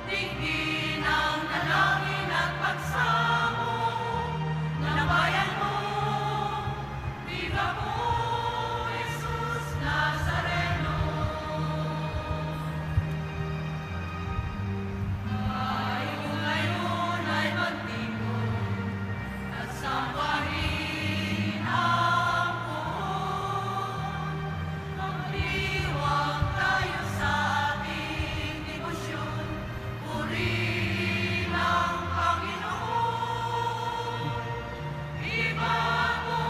Dinggin ang dalangin at pagsamo ng bayan mo. Viva mo, Jesus Nazareno. Ngayon ay magtingon at sambahin ang buwan. Magdiwang tayo sa ating debosyon, purihin ang Panginoon. Viva mo,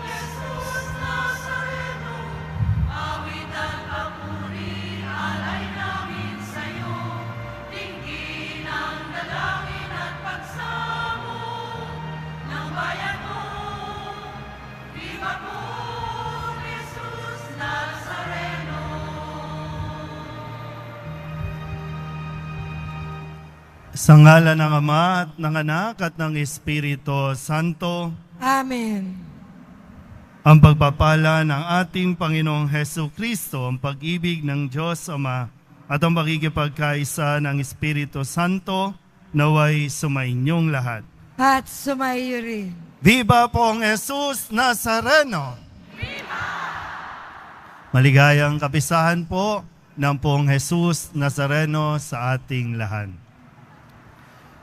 Jesus Nazareno, awit at papuri, alay namin sa'yo. Dinggin ang dalangin at pagsamo ng bayan mo. Viva mo, Jesus Nazareno. Sa ngalan ng Ama at ng Anak at ng Espiritu Santo, Amen. ang pagpapala ng ating Panginoong Hesu Kristo, ang pag-ibig ng Diyos Ama at ang pakikipagkaisa ng Espiritu Santo naway sumainyong lahat. At sumayo rin. Viva Pong Jesus Nazareno! Maligayang kapisahan po ng Pong Jesus Nazareno sa ating lahat.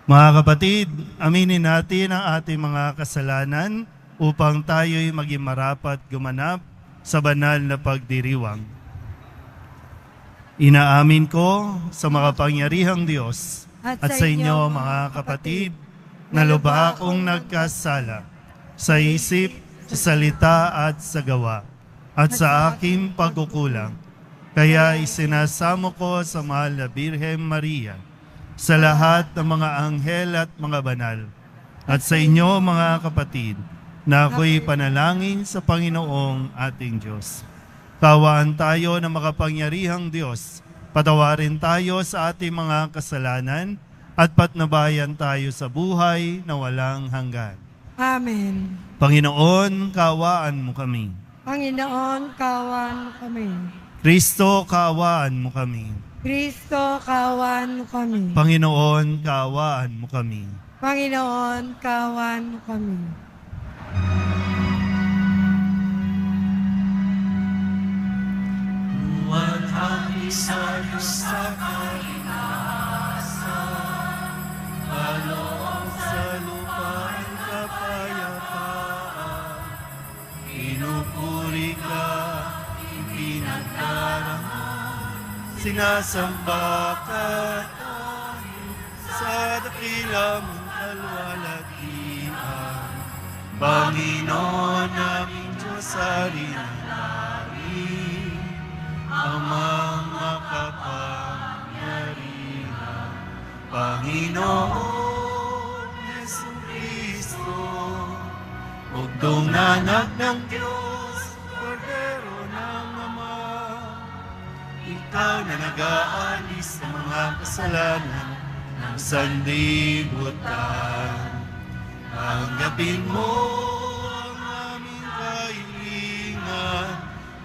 Mga kapatid, aminin natin ang ating mga kasalanan upang tayo'y maging marapat gumanap sa banal na pagdiriwang. Inaamin ko sa makapangyarihang Diyos at sa inyo mga kapatid na lubha akong nagkasala sa isip, sa salita at sa gawa at sa aking pagkukulang. Kaya isinasamo ko sa mahal na Birhen Maria, sa lahat ng mga anghel at mga banal, at sa inyo mga kapatid, na ako'y panalangin sa Panginoong ating Diyos. Kawaan tayo ng makapangyarihang Diyos, patawarin tayo sa ating mga kasalanan, at patnubayan tayo sa buhay na walang hanggan. Amen. Panginoon, kaawaan mo kami. Panginoon, kawan mo kami. Kristo, kaawaan mo kami. Kristo, kawan mo kami. Panginoon, kaawaan mo kami. Panginoon, kawan mo kami. Huwag hapisan sa Kaloob sa lupa ang kapayapaan. Pinupuri ka, pinagdarangan. Sinasamba ka sa dakila mong kalwalhatian. Panginoon naming Diyos, Hari ng langit, Amang makapangyarihan. Panginoon Jesucristo, bugtong na anak ng Diyos, Kordero ng Ama, ikaw na nag-aalis ng mga kasalanan ng sanlibutan. Tanggapin mo ang aming kahilingan,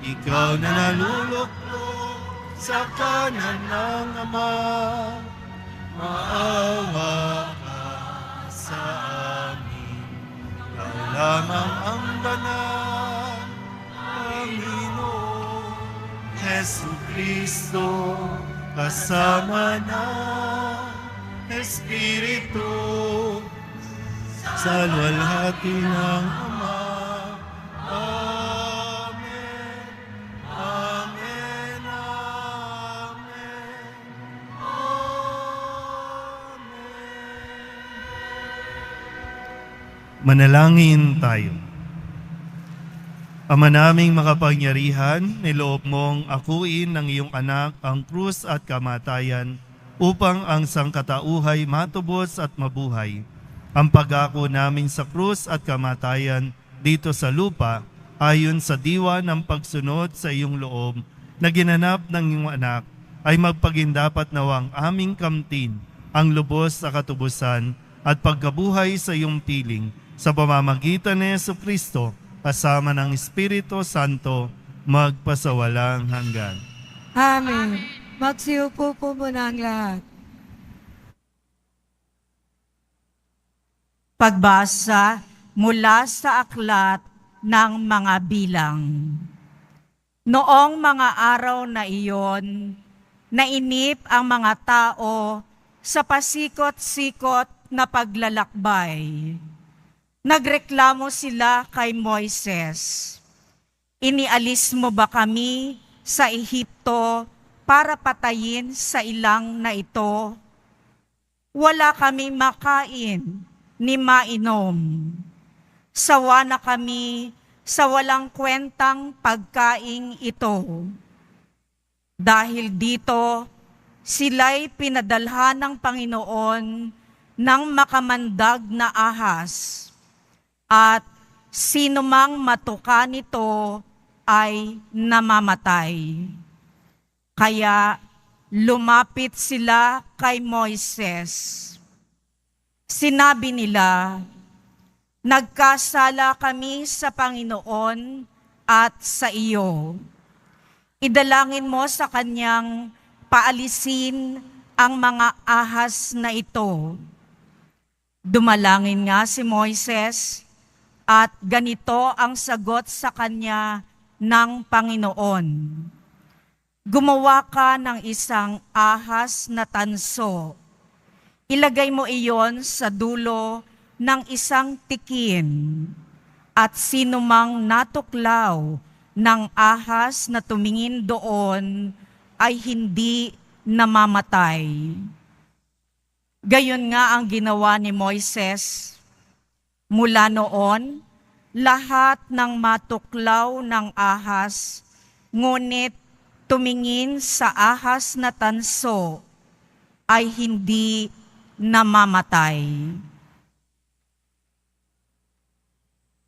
ikaw na naluluklok sa kanan ng Ama. Maawa ka sa amin, ikaw lamang ang banal, Panginoon Jesucristo, kasama ng Espiritu, sa luwalhati ng Ama. Amen. Amen. Amen. Manalangin tayo. Ama naming makapangyarihan, niloob mong akuin ng iyong anak ang krus at kamatayan upang ang sangkatauhay matubos at mabuhay. Ang pag-ako namin sa krus at kamatayan dito sa lupa ayon sa diwa ng pagsunod sa iyong loob na ginanap ng iyong anak ay magpagindapat nawang aming kamtin ang lubos sa katubusan at pagkabuhay sa iyong piling sa pamamagitan ni Jesucristo kasama ng Espiritu Santo magpasawalang hanggan. Amen. Magsiupo po muna ang lahat. Pagbasa mula sa aklat ng mga bilang. Noong mga araw na iyon, nainip ang mga tao sa pasikot-sikot na paglalakbay. Nagreklamo sila kay Moises, "Inialis mo ba kami sa Ehipto para patayin sa ilang na ito? Wala kami makain ni mainom. Sawa na kami sa walang kwentang pagkaing ito." Dahil dito, sila'y pinadalhan ng Panginoon ng makamandag na ahas, at sinumang matuka nito ay namamatay. Kaya lumapit sila kay Moises. Sinabi nila, "Nagkasala kami sa Panginoon at sa iyo. Idalangin mo sa kanyang paalisin ang mga ahas na ito." Dumalangin nga si Moises, at ganito ang sagot sa kanya ng Panginoon. "Gumawa ka ng isang ahas na tanso. Ilagay mo iyon sa dulo ng isang tikin, at sinumang natuklaw ng ahas na tumingin doon ay hindi namamatay." Gayon nga ang ginawa ni Moises. Mula noon, lahat ng matuklaw ng ahas, ngunit tumingin sa ahas na tanso, ay hindi namamatay.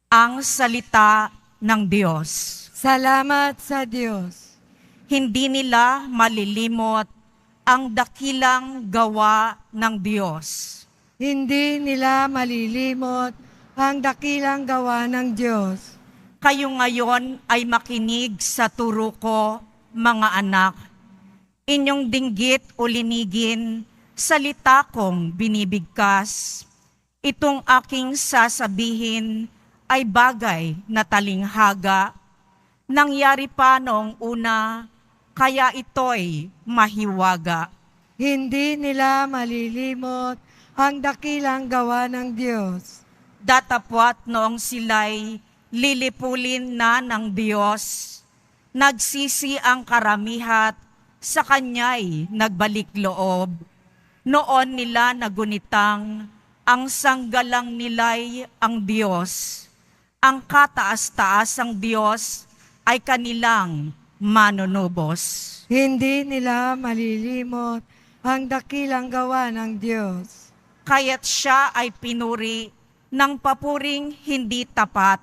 Ang salita ng Diyos. Salamat sa Diyos. Hindi nila malilimot ang dakilang gawa ng Diyos. Hindi nila malilimot ang dakilang gawa ng Diyos. Kayo ngayon ay makinig sa turo ko, mga anak. Inyong dinggit o linigin, salita kong binibigkas. Itong aking sasabihin ay bagay na talinghaga. Nangyari pa noong una, kaya ito'y mahiwaga. Hindi nila malilimot ang dakilang gawa ng Diyos. Datapwat noong sila'y lilipulin na ng Diyos, nagsisi ang karamihat, sa Kanya'y nagbalik loob. Noon nila nagunitang, ang sanggalang nila'y ang Diyos. Ang kataas-taasang Diyos ay kanilang manunubos. Hindi nila malilimot ang dakilang gawa ng Diyos. Kaya't siya ay pinuri ng papuring hindi tapat,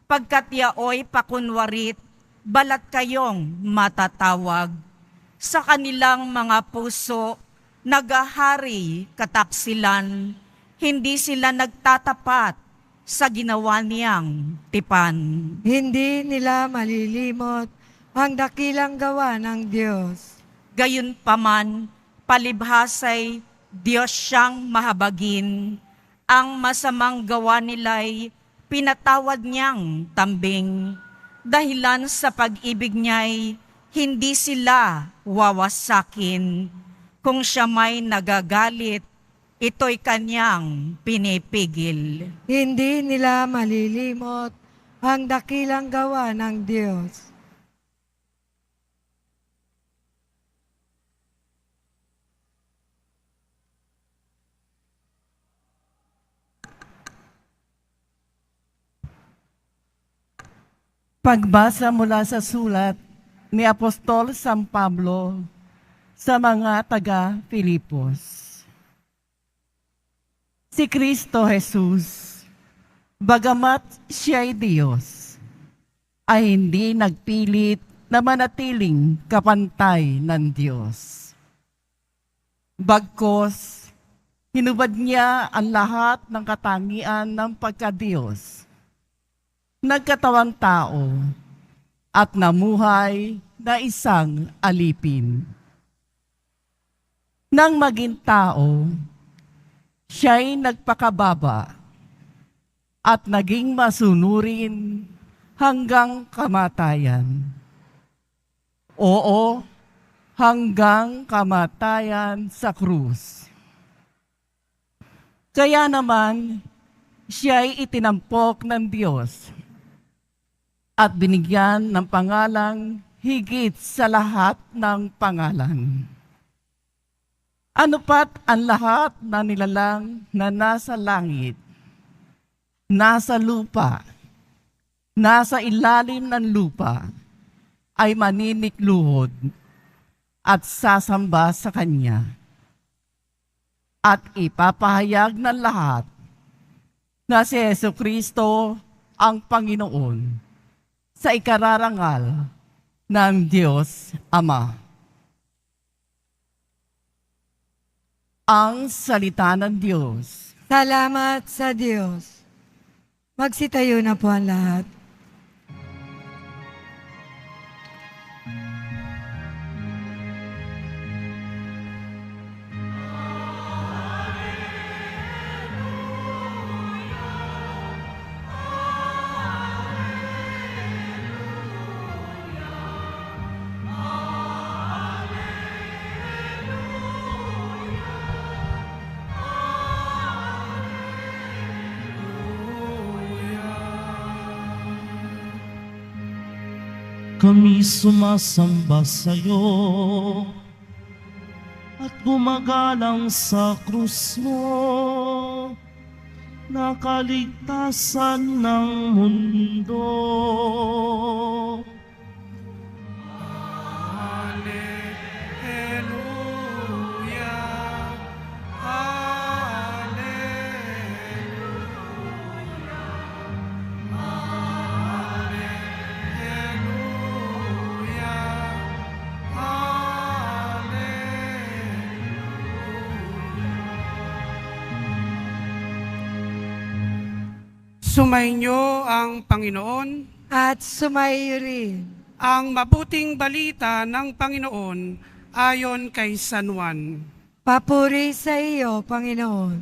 pagkat yaoy pakunwarit, balat kayong matatawag. Sa kanilang mga puso, nagahari kataksilan, hindi sila nagtatapat sa ginawa niyang tipan. Hindi nila malilimot ang dakilang gawa ng Diyos. Gayunpaman, palibhasay Diyos siyang mahabagin, ang masamang gawa nila'y pinatawad niyang tambing. Dahilan sa pag-ibig niya'y hindi sila wawasakin. Kung siya may nagagalit, ito'y kanyang pinipigil. Hindi nila malilimot ang dakilang gawa ng Diyos. Pagbasa mula sa sulat ni Apostol San Pablo sa mga taga-Filipos. Si Kristo Jesus, bagamat siya'y Diyos, ay hindi nagpilit na manatiling kapantay ng Diyos. Bagkus, hinubad niya ang lahat ng katangian ng pagka-Diyos. Nagkatawang tao at namuhay na isang alipin. Nang maging tao, siya'y nagpakababa at naging masunurin hanggang kamatayan. Oo, hanggang kamatayan sa krus. Kaya naman, siya'y itinampok ng Diyos at binigyan ng pangalang higit sa lahat ng pangalan. Ano pat ang lahat na nilalang na nasa langit, nasa lupa, nasa ilalim ng lupa, ay maninikluhod at sasamba sa Kanya. At ipapahayag ng lahat na si Jesucristo ang Panginoon sa ikararangal ng Diyos Ama. Ang salita ng Diyos. Salamat sa Diyos. Magsitayo na po ang lahat. Kami sumasamba sa iyo at gumagalang sa krus mo, na kaligtasan ng mundo. Sumainyo ang Panginoon. At sumayo rin. Ang mabuting balita ng Panginoon ayon kay San Juan. Papuri sa iyo, Panginoon.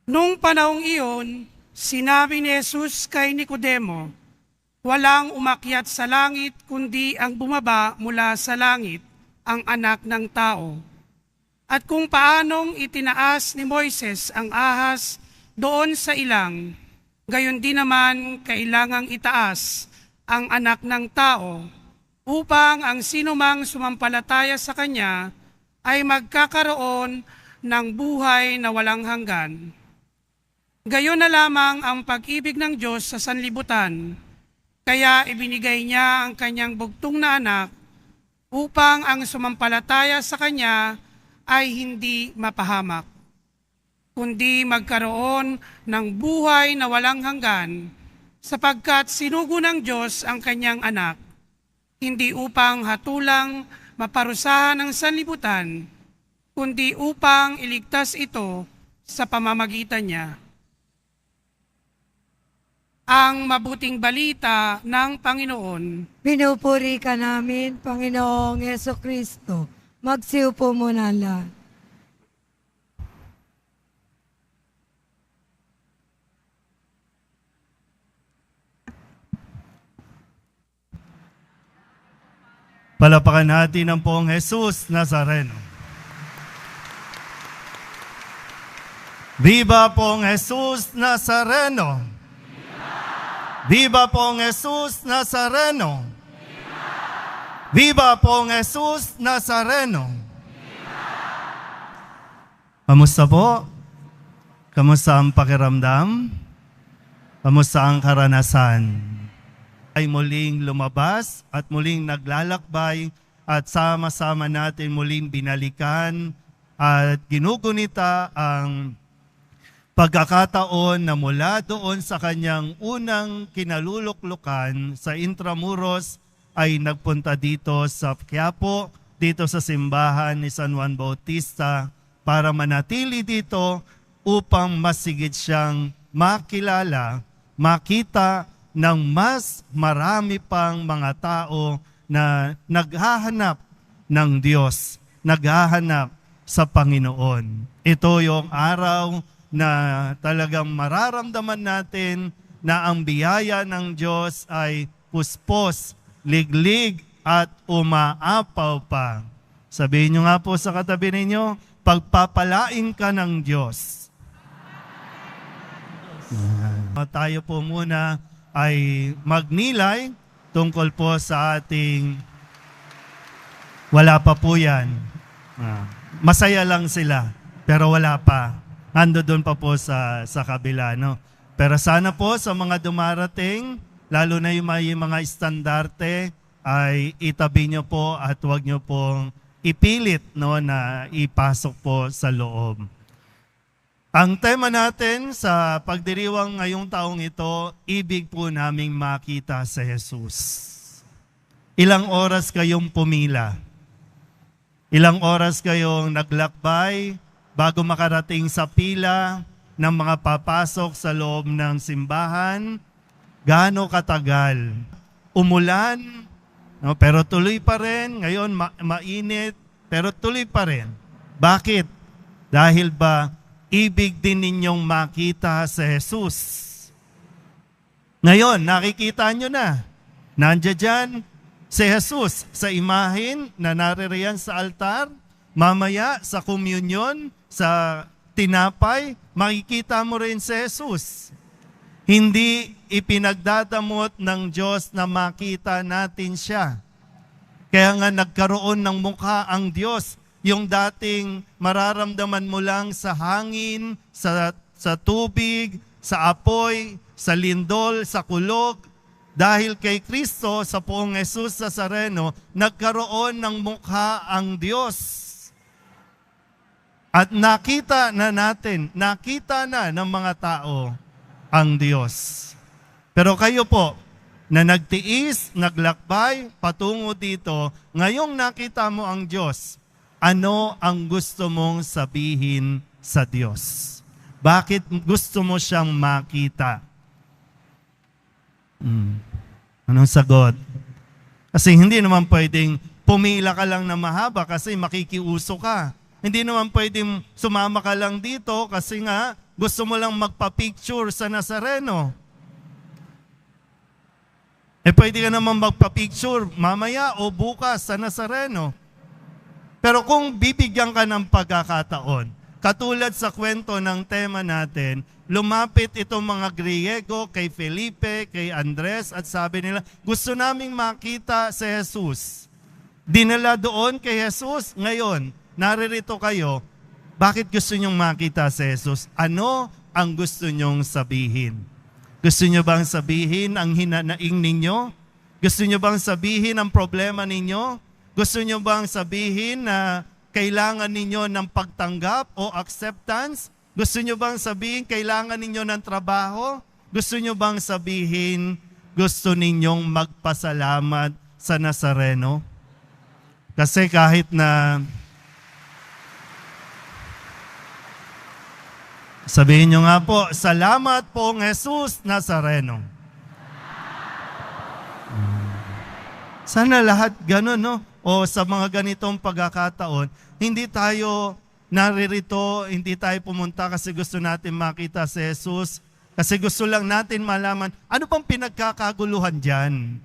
Nung panahong iyon, sinabi ni Jesus kay Nicodemo, walang umakyat sa langit kundi ang bumaba mula sa langit, ang Anak ng Tao. At kung paanong itinaas ni Moises ang ahas doon sa ilang, gayon din naman kailangang itaas ang Anak ng Tao, upang ang sinumang sumampalataya sa Kanya ay magkakaroon ng buhay na walang hanggan. Gayon na lamang ang pag-ibig ng Diyos sa sanlibutan, kaya ibinigay niya ang Kanyang bugtong na anak, upang ang sumampalataya sa Kanya ay hindi mapahamak, kundi magkaroon ng buhay na walang hanggan, sapagkat sinugo ng Diyos ang Kanyang anak, hindi upang hatulang maparusahan ang sanlibutan, kundi upang iligtas ito sa pamamagitan niya. Ang mabuting balita ng Panginoon. Pinupuri ka namin, Panginoong Jesucristo. Magsiupo muna lahat. Palapakan natin ang Poong Jesus Nazareno. Viva Poong Jesus Nazareno! Viva Poong Jesus Nazareno! Viva Poong Jesus Nazareno! Kamusta po? Kamusta ang pakiramdam? Kamusta ang karanasan? Ay muling lumabas at muling naglalakbay at sama-sama natin muling binalikan at ginugunita ang pagkakataon na mula doon sa kanyang unang kinaluluklukan sa Intramuros ay nagpunta dito sa Quiapo, dito sa simbahan ni San Juan Bautista para manatili dito upang masigit siyang makilala, makita ng mas marami pang mga tao na naghahanap ng Diyos, naghahanap sa Panginoon. Ito yung araw na talagang mararamdaman natin na ang biyaya ng Diyos ay puspos, liglig, at umaapaw pa. Sabihin nyo nga po sa katabi ninyo, pagpapalain ka ng Diyos. Tayo po muna ay magnilay tungkol po sa ating wala pa po yan. Masaya lang sila, pero wala pa. Ando doon pa po sa kabila, no? Pero sana po sa mga dumarating, lalo na yung may mga estandarte, ay itabi nyo po at huwag nyo pong ipilit, no, na ipasok po sa loob. Ang tema natin sa pagdiriwang ngayong taong ito, ibig po naming makita si Jesus. Ilang oras kayong pumila? Ilang oras kayong naglakbay bago makarating sa pila ng mga papasok sa loob ng simbahan? Gaano katagal? Umulan, no, pero tuloy pa rin. Ngayon mainit, pero tuloy pa rin. Bakit? Dahil ba ibig din ninyong makita si Jesus? Ngayon, nakikita nyo na. Nandiyan dyan si Jesus sa imahin na naririyan sa altar. Mamaya sa komunyon, sa tinapay, makikita mo rin si Jesus. Hindi ipinagdadamot ng Diyos na makita natin siya. Kaya nga nagkaroon ng mukha ang Diyos. Yung dating mararamdaman mo lang sa hangin, sa tubig, sa apoy, sa lindol, sa kulog. Dahil kay Kristo, sa Poong Jesus Nazareno, nagkaroon ng mukha ang Diyos. At nakita na natin, nakita na ng mga tao ang Diyos. Pero kayo po, na nagtiis, naglakbay, patungo dito, ngayong nakita mo ang Diyos, ano ang gusto mong sabihin sa Diyos? Bakit gusto mo siyang makita? Anong sagot? Kasi hindi naman pwedeng pumila ka lang na mahaba kasi makikiuso ka. Hindi naman pwedeng sumama ka lang dito kasi nga gusto mo lang magpa-picture sa Nazareno. Pwede ka naman magpa-picture mamaya o bukas sa Nazareno. Pero kung bibigyan ka ng pagkakataon, katulad sa kwento ng tema natin, lumapit itong mga Griego kay Felipe, kay Andres, at sabi nila, gusto naming makita si Jesus. Dinala doon kay Jesus. Ngayon, naririto kayo, bakit gusto nyong makita si Jesus? Ano ang gusto nyong sabihin? Gusto nyo bang sabihin ang hinanaing ninyo? Gusto nyo bang sabihin ang problema ninyo? Gusto nyo bang sabihin na kailangan ninyo ng pagtanggap o acceptance? Gusto nyo bang sabihin kailangan ninyo ng trabaho? Gusto nyo bang sabihin gusto ninyong magpasalamat sa Nazareno? Kasi kahit na sabihin nyo nga po, salamat Poong Jesus Nazareno. Sana lahat ganun, no? O sa mga ganitong pagkakataon, hindi tayo naririto, hindi tayo pumunta kasi gusto natin makita si Jesus, kasi gusto lang natin malaman, ano pang pinagkakaguluhan dyan?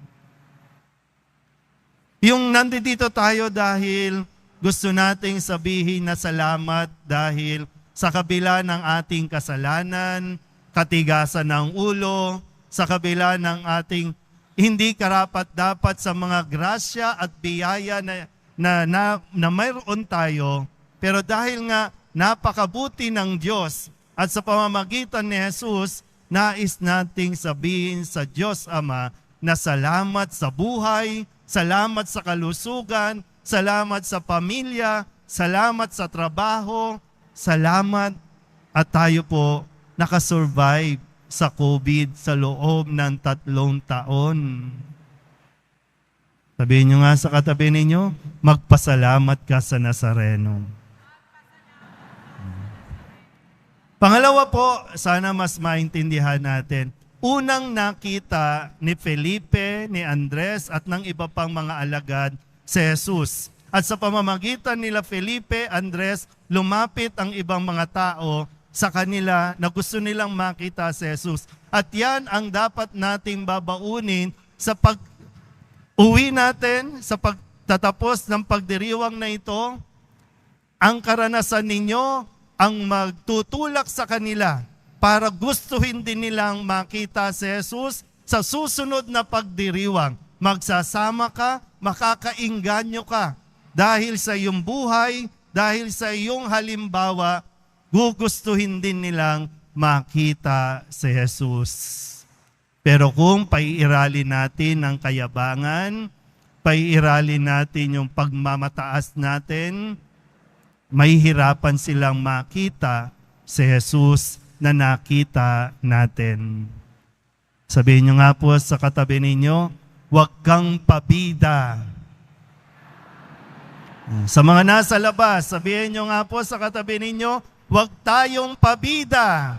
Yung nandito tayo dahil gusto nating sabihin na salamat dahil sa kabila ng ating kasalanan, katigasan ng ulo, sa kabila ng ating hindi karapat-dapat sa mga grasya at biyaya na mayroon tayo, pero dahil nga napakabuti ng Diyos at sa pamamagitan ni Jesus, nais nating sabihin sa Diyos Ama na salamat sa buhay, salamat sa kalusugan, salamat sa pamilya, salamat sa trabaho, salamat at tayo po nakasurvive sa COVID sa loob ng 3 taon. Sabihin nyo nga sa katabi ninyo, magpasalamat ka sa Nazareno. Pangalawa po, sana mas maintindihan natin. Unang nakita ni Felipe, ni Andres at ng iba pang mga alagad si Jesus. At sa pamamagitan nila Felipe, Andres, lumapit ang ibang mga tao sa kanila na gusto nilang makita si Jesus. At yan ang dapat nating babaunin sa pag-uwi natin, sa pagtatapos ng pagdiriwang na ito. Ang karanasan ninyo ang magtutulak sa kanila para gustuhin din nilang makita si Jesus sa susunod na pagdiriwang. Magsasama ka, makakainganyo ka. Dahil sa iyong buhay, dahil sa iyong halimbawa, gugustuhin din nilang makita si Jesus. Pero kung paiiralin natin ang kayabangan, paiiralin natin yung pagmamataas natin, may hirapan silang makita si Jesus na nakita natin. Sabihin nyo nga po sa katabi ninyo, huwag kang pabida. Sa mga nasa labas, sabihin nyo nga po sa katabi ninyo, huwag tayong pabida.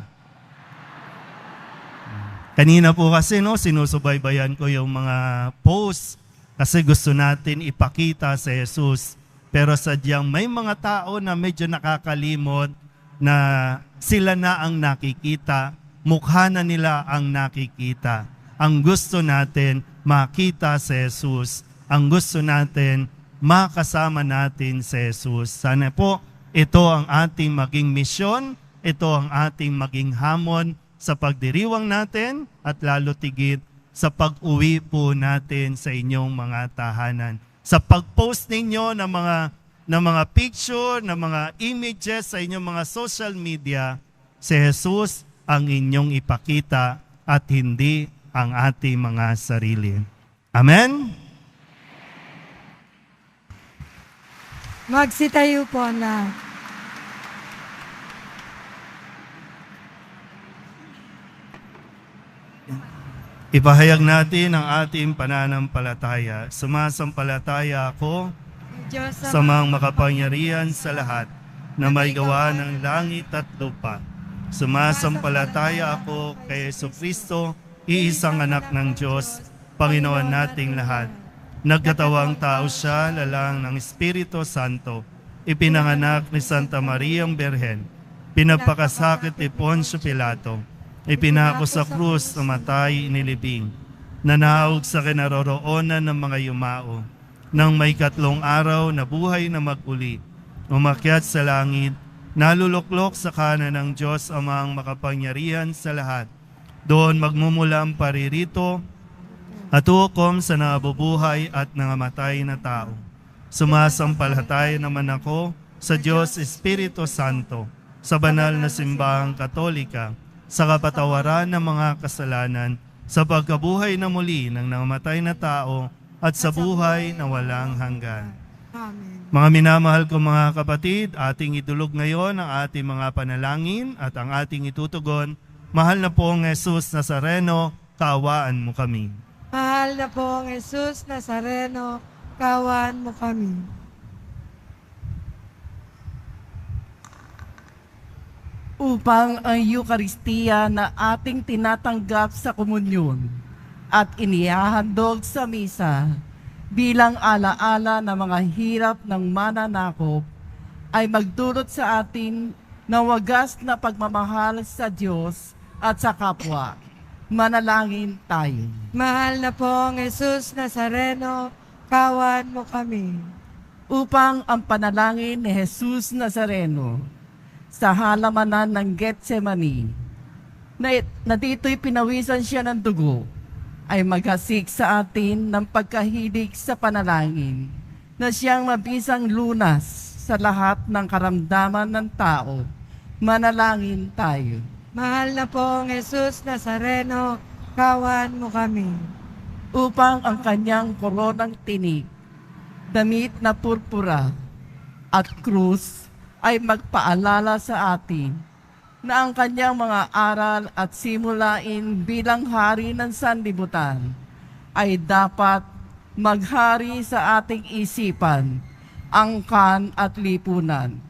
Kanina po kasi sinusubaybayan ko yung mga posts kasi gusto natin ipakita sa Jesus. Pero sadyang may mga tao na medyo nakakalimot na sila na ang nakikita, mukha na nila ang nakikita. Ang gusto natin makita si Jesus. Ang gusto natin makasama natin si Jesus. Sana po ito ang ating maging misyon, ito ang ating maging hamon sa pagdiriwang natin at lalo tigit sa pag-uwi po natin sa inyong mga tahanan. Sa pag-post ninyo ng mga picture, ng mga images sa inyong mga social media, si Jesus ang inyong ipakita at hindi ang ating mga sarili. Amen? Magsitayo po na. Ipahayag natin ang ating pananampalataya. Sumasampalataya ako Diyos sa mga makapangyarihan sa lahat na may gawa ng langit at lupa. Sumasampalataya ako kay Jesucristo, iisang anak ng Diyos, Panginoon nating lahat. Nagkatawang tao siya, lalang ng Espiritu Santo. Ipinanganak ni Santa Mariang Birhen. Pinagpakasakit ni Poncio Pilato. Ipinako sa krus, namatay, inilibing. Nanahog sa kinaroroonan ng mga yumao. Nang may 3 araw na buhay na mag-uli. Umakyat sa langit, naluluklok sa kanan ng Diyos Amang makapangyarihan sa lahat. Doon magmumula ang paririto at hukom sa nabubuhay at nangamatay na tao. Sumasampalataya naman ako sa Diyos Espiritu Santo, sa banal na simbahang Katolika, sa kapatawaran ng mga kasalanan, sa pagkabuhay na muli ng nangamatay na tao, at sa buhay na walang hanggan. Amen. Mga minamahal ko mga kapatid, ating idulog ngayon ang ating mga panalangin at ang ating itutugon. Mahal na pong Jesus Nazareno, kaawaan mo kami. Mahal na pong Jesus Nazareno, kaawaan mo kami. Upang ang Eukaristiya na ating tinatanggap sa komunyon at inihahandog sa misa bilang alaala ng mga hirap ng mananakop ay magdulot sa atin ng wagas na pagmamahal sa Diyos at sa kapwa. Manalangin tayo. Mahal na pong Jesus Nazareno, kaawaan mo kami. Upang ang panalangin ni Jesus Nazareno sa halamanan ng Getsemani, na dito'y pinawisan siya ng dugo, ay maghasik sa atin ng pagkahilig sa panalangin na siyang mabisang lunas sa lahat ng karamdaman ng tao. Manalangin tayo. Mahal na pong Jesus Nazareno, kaawaan mo kami. Upang ang kanyang koronang tinik, damit na purpura at krus ay magpaalala sa atin na ang kanyang mga aral at simulain bilang hari ng sanlibutan ay dapat maghari sa ating isipan, angkan at lipunan.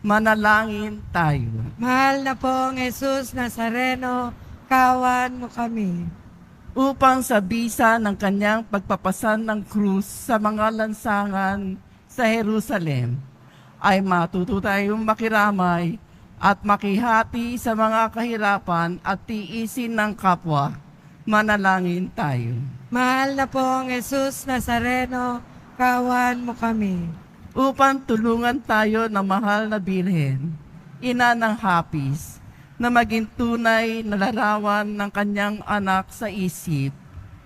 Manalangin tayo. Mahal na pong Jesus Nazareno, kaawaan mo kami. Upang sa bisa ng kanyang pagpapasan ng krus sa mga lansangan sa Jerusalem, ay matuto tayong makiramay at makihati sa mga kahirapan at tiisin ng kapwa. Manalangin tayo. Mahal na pong Jesus Nazareno, kawan mo kami. Upang tulungan tayo ng mahal na Birhen, ina ng hapis, na maging tunay na larawan ng kanyang anak sa isip,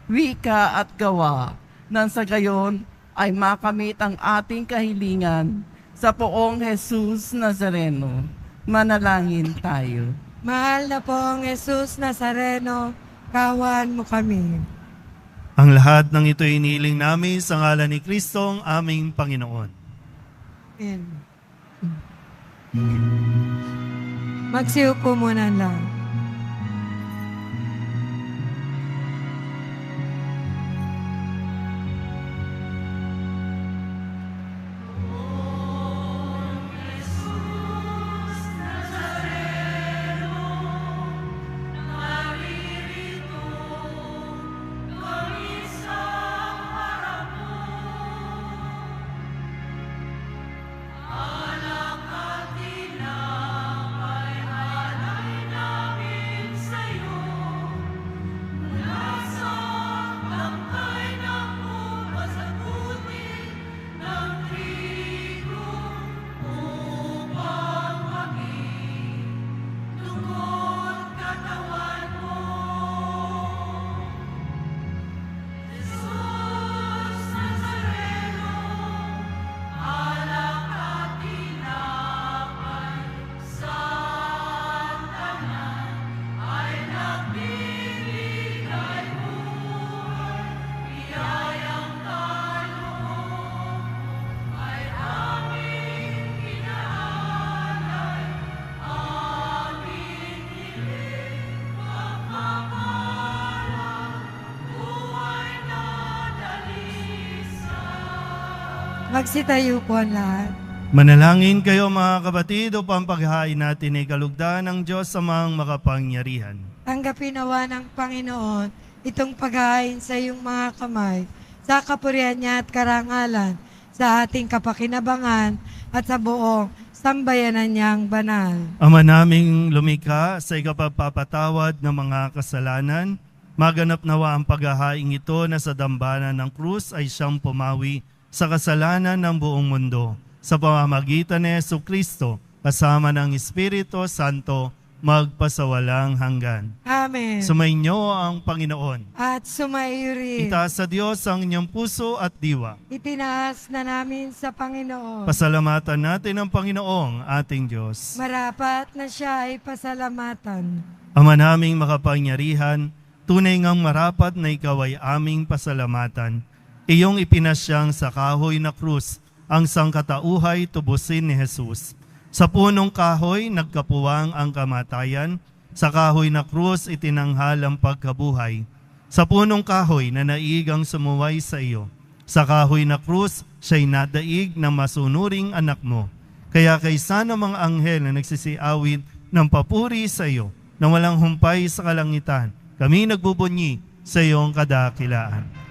wika at gawa, nang sa gayon ay makamit ang ating kahilingan sa poong Jesus Nazareno. Manalangin tayo. Mahal na pong Jesus Nazareno, kawan mo kami. Ang lahat ng ito iniling namin sa ngalan ni Kristong aming Panginoon. Amen. Magsiupo muna lang. Magsitayo po ang lahat. Manalangin kayo mga kapatid upang paghain natin ay kalugdan ng Diyos sa mga makapangyarihan. Tanggapin nawa ng Panginoon itong paghain sa iyong mga kamay, sa kapurihan niya at karangalan, sa ating kapakinabangan at sa buong sambayanan niyang banal. Ama naming lumikha sa ikapagpapatawad ng mga kasalanan, maganap nawa ang paghahaing ito na sa dambana ng krus ay siyang pumawi sa kasalanan ng buong mundo. Sa pamamagitan ni Jesucristo, kasama ng Espiritu Santo, magpasawalang hanggan. Amen. Sumainyo ang Panginoon. At sumaiyo rin. Itaas sa Diyos ang inyong puso at diwa. Itinaas na namin sa Panginoon. Pasalamatan natin ang Panginoong ating Diyos. Marapat na siya ay pasalamatan. Ama naming makapangyarihan, tunay ngang marapat na ikaw ay aming pasalamatan. Iyong ipinasyang sa kahoy na krus ang sangkatauhay tubusin ni Jesus. Sa punong kahoy nagkapuwang ang kamatayan, sa kahoy na krus itinanghal ang pagkabuhay. Sa punong kahoy na naigang sumuway sa iyo, sa kahoy na krus siya'y nadaig ng masunuring anak mo. Kaya kaysa ng mga anghel na nagsisiawit ng papuri sa iyo, na walang humpay sa kalangitan, kami nagbubunyi sa iyong kadakilaan.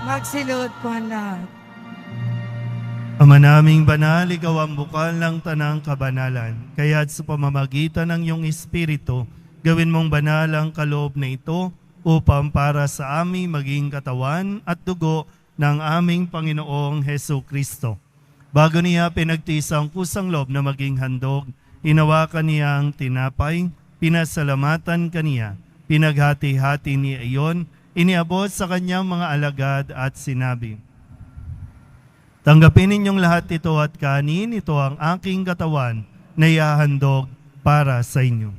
Magsiluhod po ang lahat. Ama naming banal, ikaw ang bukal ng tanang kabanalan. Kaya't sa pamamagitan ng iyong Espiritu, gawin mong banal ang kaloob na ito upang para sa aming maging katawan at dugo ng aming Panginoong Jesucristo. Bago niya pinagtiis ang kusang loob na maging handog, hinawakan niya ang tinapay, pinasalamatan kaniya, pinaghati-hati niya iyon, iniabot sa kanyang mga alagad at sinabi, "Tanggapin ninyong lahat ito at kanin, ito ang aking katawan na ihahandog para sa inyo."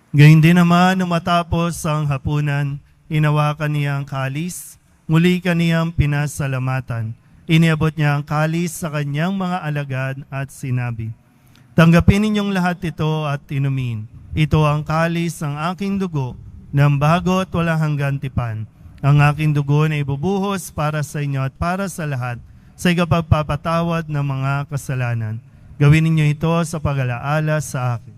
Gayun din naman, nung matapos ang hapunan, inawakan niya ang kalis, muli kaniyang pinasalamatan. Iniabot niya ang kalis sa kanyang mga alagad at sinabi, "Tanggapin ninyong lahat ito at inumin. Ito ang kalis ng aking dugo, ng bago at walang hanggan tipan. Ang aking dugo na ibubuhos para sa inyo at para sa lahat sa ikapagpapatawad ng mga kasalanan. Gawin ninyo ito sa pag-alaala sa akin."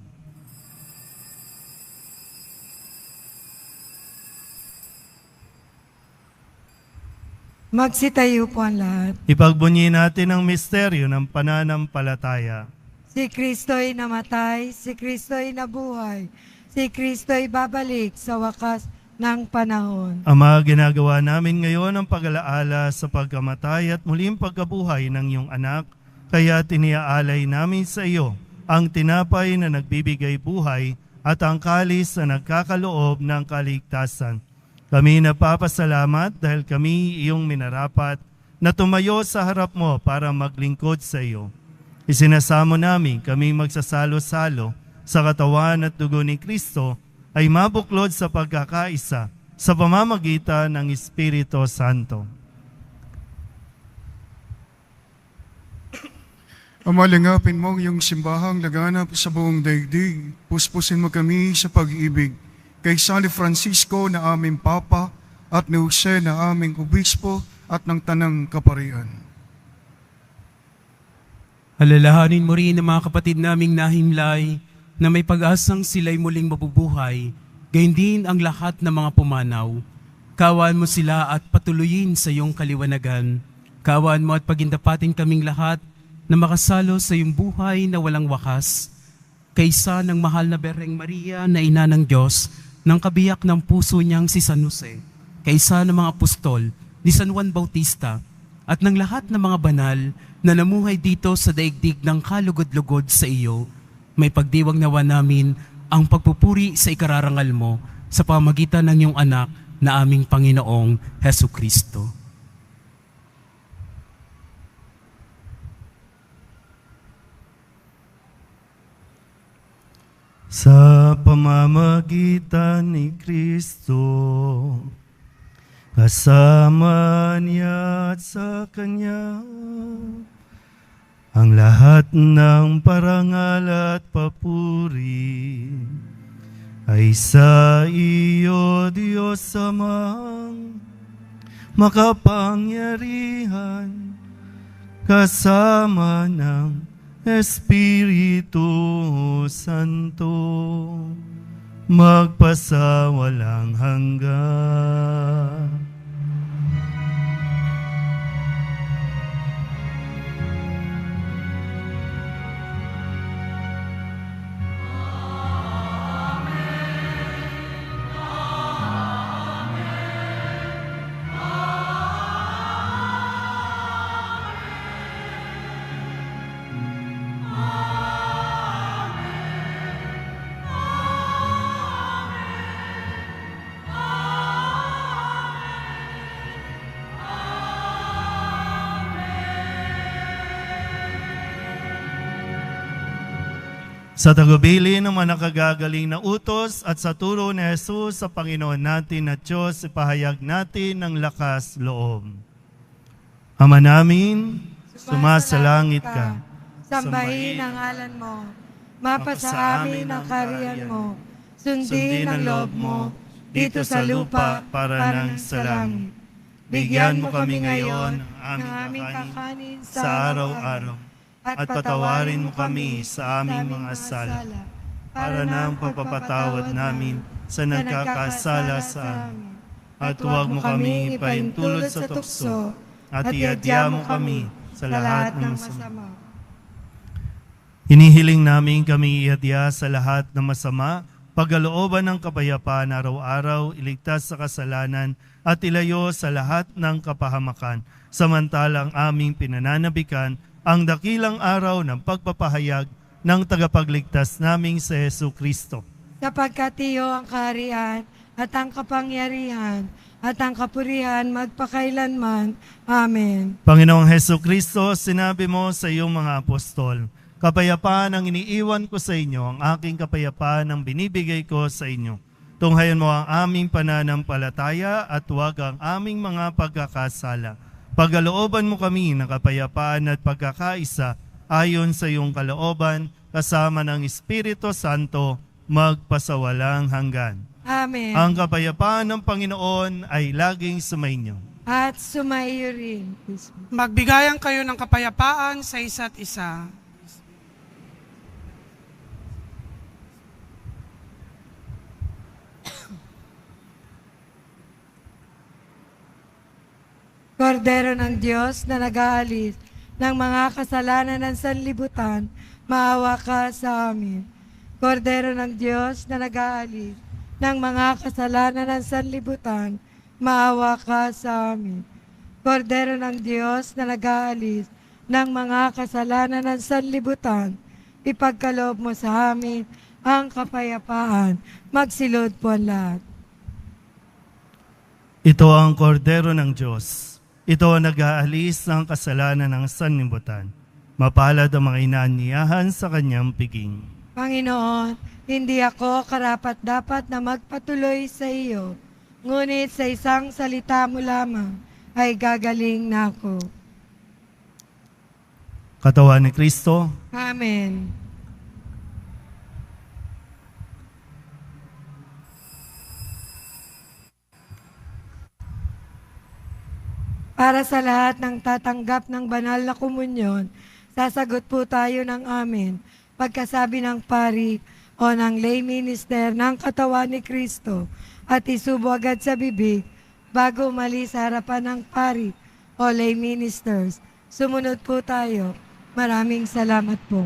Magsitayo po ang lahat. Ipagbunyi natin ang misteryo ng pananampalataya. Si Kristo'y namatay, si Kristo'y nabuhay, si Kristo'y babalik sa wakas ng panahon. Ama, ginagawa namin ngayon ang pag-alaala sa pagkamatay at muling pagkabuhay ng iyong anak, kaya tiniaalay namin sa iyo ang tinapay na nagbibigay buhay at ang kalis na nagkakaloob ng kaligtasan. Kami napapasalamat dahil kami iyong minarapat na tumayo sa harap mo para maglingkod sa iyo. Isinasamo namin kami magsasalo-salo sa katawan at dugo ni Kristo ay mabuklod sa pagkakaisa sa pamamagitan ng Espiritu Santo. Ama, langapin mo ang iyong simbahang laganap sa buong daigdig. Puspusin mo kami sa pag-ibig. Kay San Francisco na aming Papa at ni Jose na aming Obispo at ng Tanang Kaparian. Alalahanin mo rin ang mga kapatid naming nahimlay na may pag-asang sila'y muling mabubuhay, gayon din ang lahat ng mga pumanaw. Kawaan mo sila at patuloyin sa iyong kaliwanagan. Kawaan mo at pagindapatin kaming lahat na makasalo sa iyong buhay na walang wakas. Kaysa ng mahal na Bereng Maria na ina ng Diyos, ng kabiyak ng puso niyang si San Jose, kaysa ng mga apostol ni San Juan Bautista, at ng lahat ng mga banal na namuhay dito sa daigdig ng kalugod-lugod sa iyo, may pagdiwang nawa namin ang pagpupuri sa ikararangal mo sa pamagitan ng iyong anak na aming Panginoong Hesu Kristo. Sa pamamagitan ni Kristo, kasama niya at sa Kanya, ang lahat ng parangal at papuri ay sa iyo, Diyos Amang makapangyarihan, kasama ng Espiritu Santo, magpasawalang hanggan. Sa tagubili ng mga nakagagaling na utos at sa turo ni Jesus sa Panginoon natin at Diyos, ipahayag natin ng lakas loob. Ama namin, sumasalangit ka. Sambahin ang ngalan mo. Mapasa amin ang kaharian mo. Sundin ang loob mo dito sa lupa para nang sa langit. Bigyan mo kami ngayon ng aming kakanin sa araw-araw. At patawarin mo kami sa aming mga sala, para na ang pagpapatawad namin sa nagkakasala sa amin. At huwag mo kami ipaintulot sa tukso, at iadya mo kami sa lahat ng masama. Hinihiling namin kami iadya sa lahat ng masama, pagkalooban ng kapayapaan araw-araw, iligtas sa kasalanan, at ilayo sa lahat ng kapahamakan, samantalang aming pinananabikan ang dakilang araw ng pagpapahayag ng tagapagligtas naming si Hesu Kristo. Sapagkat iyo ang kaharian at ang kapangyarihan at ang kapurihan magpakailanman. Amen. Panginoong Hesu Kristo, sinabi mo sa iyong mga apostol, kapayapaan ang iniiwan ko sa inyo, ang aking kapayapaan ang binibigay ko sa inyo. Tunghayan mo ang aming pananampalataya at huwag ang aming mga pagkakasala. Pagkalooban mo kami ng kapayapaan at pagkakaisa ayon sa iyong kalooban, kasama ng Espiritu Santo, magpasawalang hanggan. Amen. Ang kapayapaan ng Panginoon ay laging sumainyo. At sumaiyo rin. Magbigayan kayo ng kapayapaan sa isa't isa. Kordero ng Diyos na nag-aalis ng mga kasalanan ng sanlibutan, maawa ka sa amin. Kordero ng Diyos na nag-aalis ng mga kasalanan ng sanlibutan, maawa ka sa amin. Kordero ng Diyos na nag-aalis ng mga kasalanan ng sanlibutan, ipagkaloob mo sa amin ang kapayapaan. Magsilod po ang lahat. Ito ang kordero ng Diyos. Ito ang nag-aalis ng kasalanan ng sanlibutan. Mapalad ang mga inaanyayahan sa kanyang piging. Panginoon, hindi ako karapat-dapat na magpatuloy sa iyo, ngunit sa isang salita mo lamang ay gagaling na ako. Katawan ni Kristo, Amen. Para sa lahat ng tatanggap ng banal na komunyon, sasagot po tayo ng amen. Pagkasabi ng pari o ng lay minister ng katawan ni Kristo at isubo agad sa bibig bago umalis sa harapan ng pari o lay ministers. Sumunod po tayo. Maraming salamat po.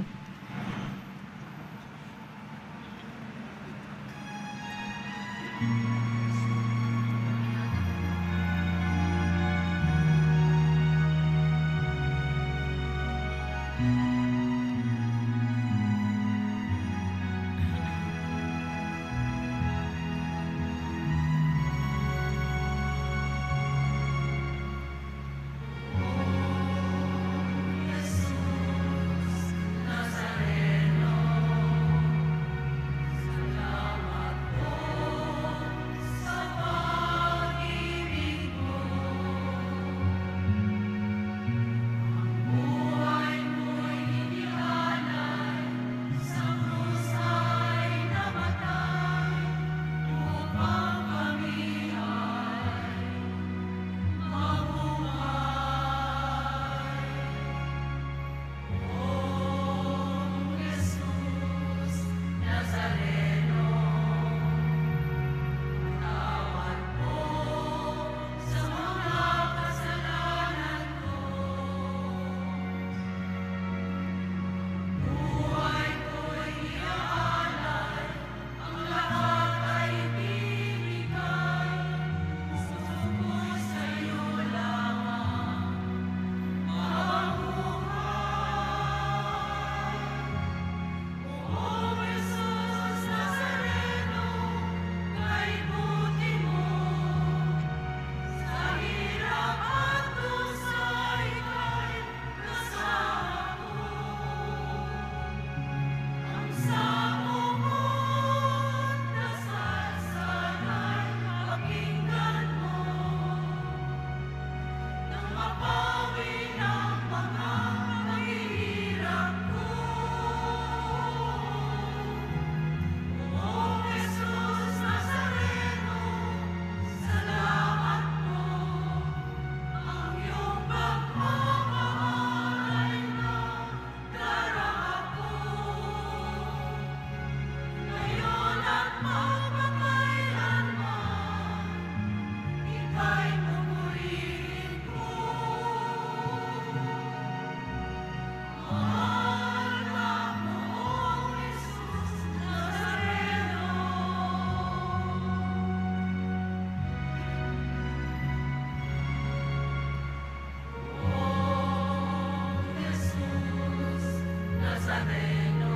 Nazareno.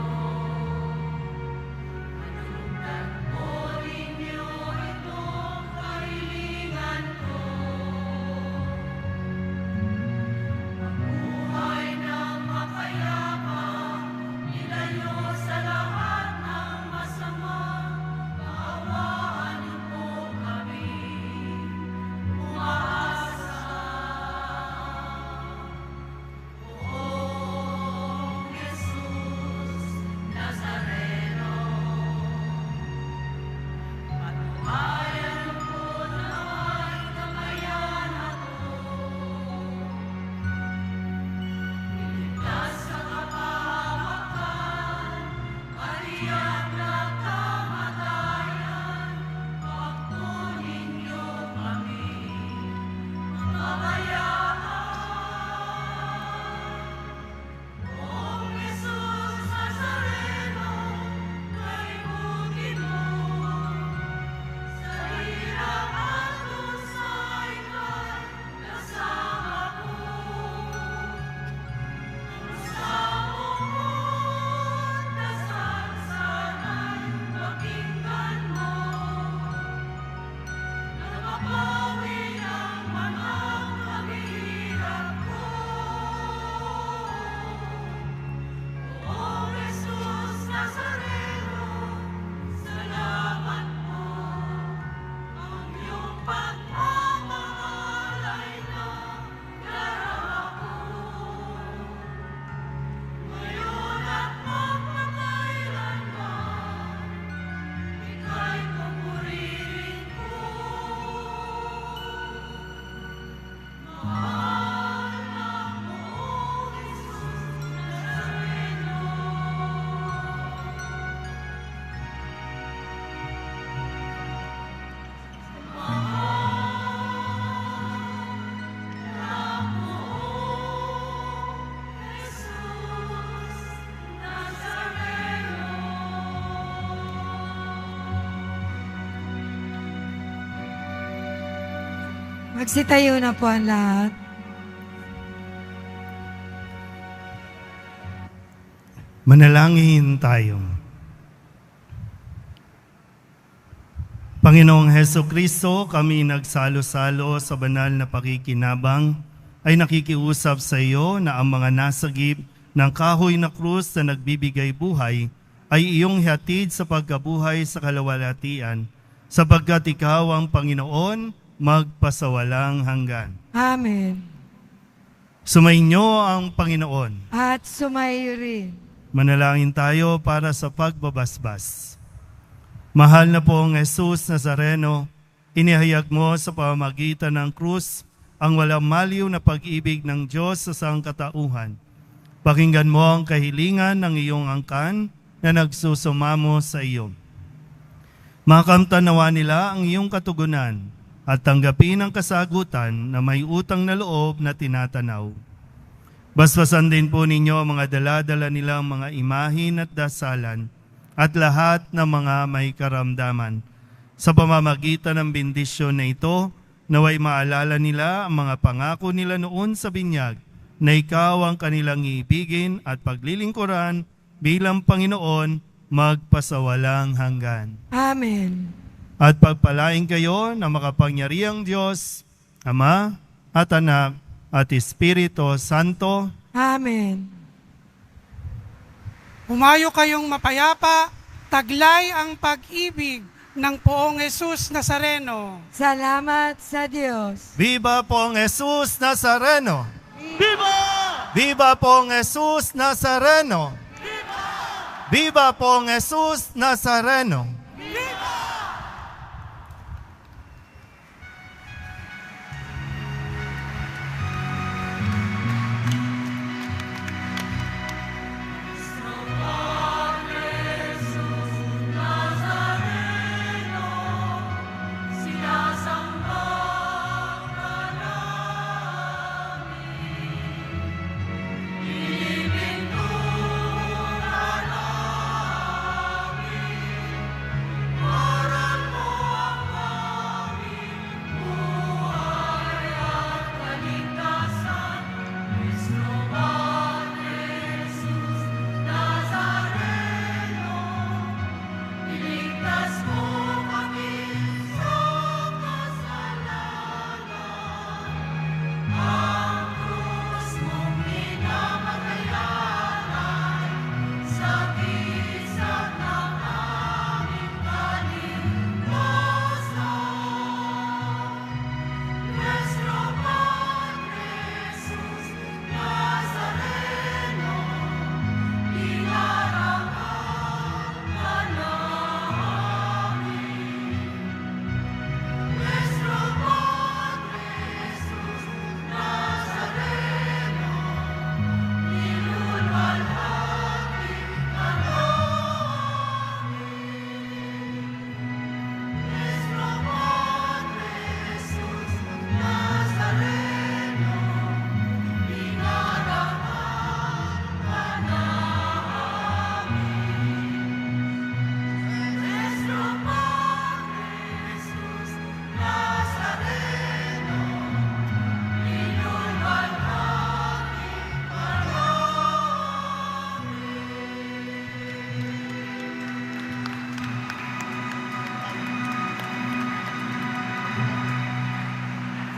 Manunungkat mo ninyo itong kahilingan ko. Mabuhay ng mapayapa, ilayo sa lahat ng masama. Kaawaan niyo po kami, umaasa. Poong Jesus Nazareno, patuhayan niyo po nawa'y kamayan ako. Iligtas sa kapahamakan, ariyan na kamatayan. Pagpunin niyo kami, mamamayaan. Poong Jesus Nazareno, kaibutin mo. Sa hirap at lusay kay kasama ko. Sa bukod na sanay pakinggan mo. Napapawi ang mga paghihirap ko. Poong Jesus Nazareno, salamat po. Ang iyong pagmamahal ay nadarama ko. Ngayon at magpakailanman, ika'y papurihin ko. Mahal na Poong Jesus Nazareno. Magsitayo na po ang lahat. Manalangin tayo. Panginoong Heso Kristo, kami nagsalo-salo sa banal na pakikinabang ay nakikiusap sa iyo na ang mga nasagip ng kahoy na krus na nagbibigay buhay ay iyong hatid sa pagkabuhay sa kalawalatian, sapagkat ikaw ang Panginoon magpasawalang hanggan. Amen. Sumainyo ang Panginoon. At sumayo rin. Manalangin tayo para sa pagbabasbas. Mahal na Poong Jesus Nazareno, inihayag mo sa pamamagitan ng krus ang walang maliw na pag-ibig ng Diyos sa sangkatauhan. Pakinggan mo ang kahilingan ng iyong angkan na nagsusumamo sa iyo. Makamtanawa nila ang iyong katugunan at tanggapin ang kasagutan na may utang na loob na tinatanaw. Basbasan din po ninyo ang mga dala-dala nilang mga imahin at dasalan at lahat ng mga may karamdaman. Sa pamamagitan ng bendisyon na ito, naway maalala nila ang mga pangako nila noon sa binyag na ikaw ang kanilang iibigin at paglilingkuran bilang Panginoon magpasawalang hanggan. Amen. At pagpalain kayo ng makapangyarihang Diyos, Ama at Anak at Espiritu Santo. Amen. Humayo kayong mapayapa, taglay ang pag-ibig ng Poong Jesus Nazareno. Salamat sa Diyos. Viva Poong Jesus Nazareno! Viva! Viva Poong Jesus Nazareno! Viva! Viva Poong Jesus Nazareno!